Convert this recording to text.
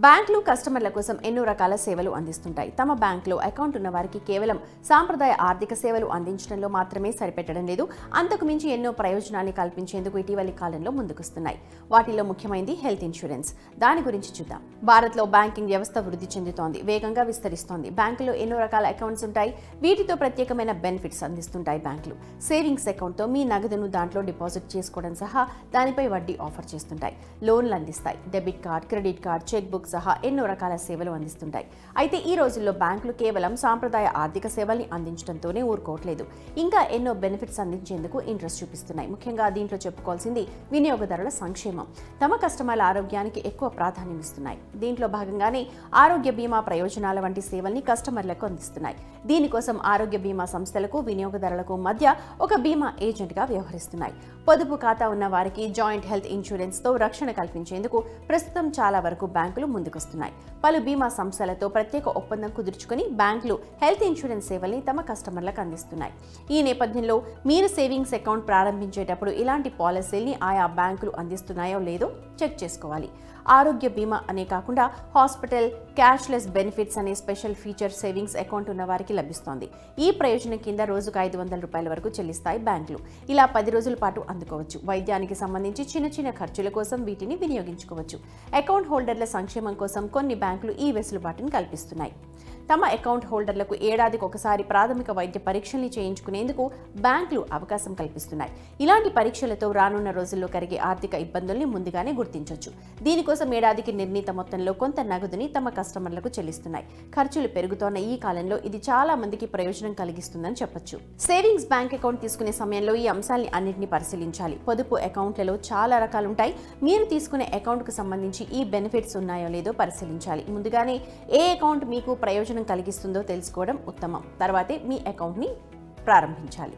బ్యాంకులు కస్టమర్ల కోసం ఎన్నో రకాల సేవలు అందిస్తుంటాయి. తమ బ్యాంకులో అకౌంట్ ఉన్న వారికి కేవలం సాంప్రదాయ ఆర్థిక సేవలు అందించడంలో మాత్రమే సరిపెట్టడం లేదు, అంతకు మించి ఎన్నో ప్రయోజనాన్ని కల్పించేందుకు ఇటీవలి కాలంలో ముందుకొస్తున్నాయి. వాటిలో ముఖ్యమైనది హెల్త్ ఇన్సూరెన్స్. దాని గురించి చూద్దాం. భారత్లో బ్యాంకింగ్ వ్యవస్థ వృద్ధి చెందుతోంది, వేగంగా విస్తరిస్తోంది. బ్యాంకులో ఎన్నో రకాల అకౌంట్స్ ఉంటాయి. వీటితో ప్రత్యేకమైన బెనిఫిట్స్ అందిస్తుంటాయి బ్యాంకులు. సేవింగ్స్ అకౌంట్తో మీ నగదును దాంట్లో డిపాజిట్ చేసుకోవడం సహా దానిపై వడ్డీ ఆఫర్ చేస్తుంటాయి. లోన్లు అందిస్తాయి. Debit card, credit card, cheque book సహా ఎన్నో రకాల సేవలు అందిస్తుంటాయి. అయితే ఈ రోజుల్లో బ్యాంకులు కేవలం సాంప్రదాయ ఆర్థిక సేవల్ని అందించడంతోనే ఊరుకోవట్లేదు. ఇంకా ఎన్నో బెనిఫిట్స్ అందించేందుకు ఇంట్రెస్ట్ చూపిస్తున్నాయి. ముఖ్యంగా దీంట్లో చెప్పుకోవాల్సింది వినియోగదారుల సంక్షేమం. తమ కస్టమర్ల ఆరోగ్యానికి ఎక్కువ ప్రాధాన్యం ఇస్తున్నాయి. దీంట్లో భాగంగానే ఆరోగ్య బీమా ప్రయోజనాల వంటి సేవల్ని కస్టమర్లకు అందిస్తున్నాయి. దీనికోసం ఆరోగ్య బీమా సంస్థలకు వినియోగదారులకు మధ్య ఒక బీమా ఏజెంట్గా వ్యవహరిస్తున్నాయి. పొదుపు ఖాతా ఉన్న వారికి జాయింట్ హెల్త్ ఇన్సూరెన్స్తో రక్షణ కల్పించేందుకు ప్రస్తుతం చాలా వరకు బ్యాంకులు ముందుకొస్తున్నాయి. పలు బీమా సంస్థలతో ప్రత్యేక ఒప్పందం కుదుర్చుకుని బ్యాంకులు హెల్త్ ఇన్సూరెన్స్ సేవల్ని తమ కస్టమర్లకు అందిస్తున్నాయి. ఈ నేపథ్యంలో మీరు సేవింగ్స్ అకౌంట్ ప్రారంభించేటప్పుడు ఇలాంటి పాలసీల్ని ఆయా బ్యాంకులు అందిస్తున్నాయో లేదో చెక్ చేసుకోవాలి. ఆరోగ్య బీమా అనే కాకుండా హాస్పిటల్ క్యాష్లెస్ బెనిఫిట్స్ అనే స్పెషల్ ఫీచర్ సేవింగ్స్ అకౌంట్ ఉన్న వారికి లభిస్తోంది. ఈ ప్రయోజనం కింద రోజుకు ₹500 వరకు చెల్లిస్తాయి బ్యాంకులు. ఇలా 10 రోజుల పాటు అందుకోవచ్చు. వైద్యానికి సంబంధించి చిన్న చిన్న ఖర్చుల కోసం వీటిని వినియోగించుకోవచ్చు. అకౌంట్ హోల్డర్ల సంక్షేమం కోసం కొన్ని బ్యాంకులు ఈ వెసులుబాటును కల్పిస్తున్నాయి. తమ అకౌంట్ హోల్డర్లకు ఏడాదికి ఒకసారి ప్రాథమిక వైద్య పరీక్షల్ని చేయించుకునేందుకు బ్యాంకులు అవకాశం కల్పిస్తున్నాయి. ఇలాంటి పరీక్షలతో రానున్న రోజుల్లో కలిగే ఆర్థిక ఇబ్బందుల్ని ముందుగానే గుర్తించవచ్చు. దీనికోసం ఏడాదికి నిర్ణీత మొత్తంలో కొంత నగదుని తమ కస్టమర్లకు చెల్లిస్తున్నాయి. ఖర్చులు పెరుగుతోన్న ఈ కాలంలో ఇది చాలా మందికి ప్రయోజనం కలిగిస్తుందని చెప్పొచ్చు. సేవింగ్స్ బ్యాంక్ అకౌంట్ తీసుకునే సమయంలో ఈ అంశాల్ని అన్నింటినీ పరిశీలించాలి. పొదుపు అకౌంట్లలో చాలా రకాలుంటాయి. మీరు తీసుకునే అకౌంట్కు సంబంధించి ఈ బెనిఫిట్స్ ఉన్నాయో లేదో పరిశీలించాలి. ముందుగానే ఏ అకౌంట్ మీకు ప్రయోజనం కలిగిస్తుందో తెలుసుకోవడం ఉత్తమం. తర్వాతే మీ అకౌంట్ని ప్రారంభించాలి.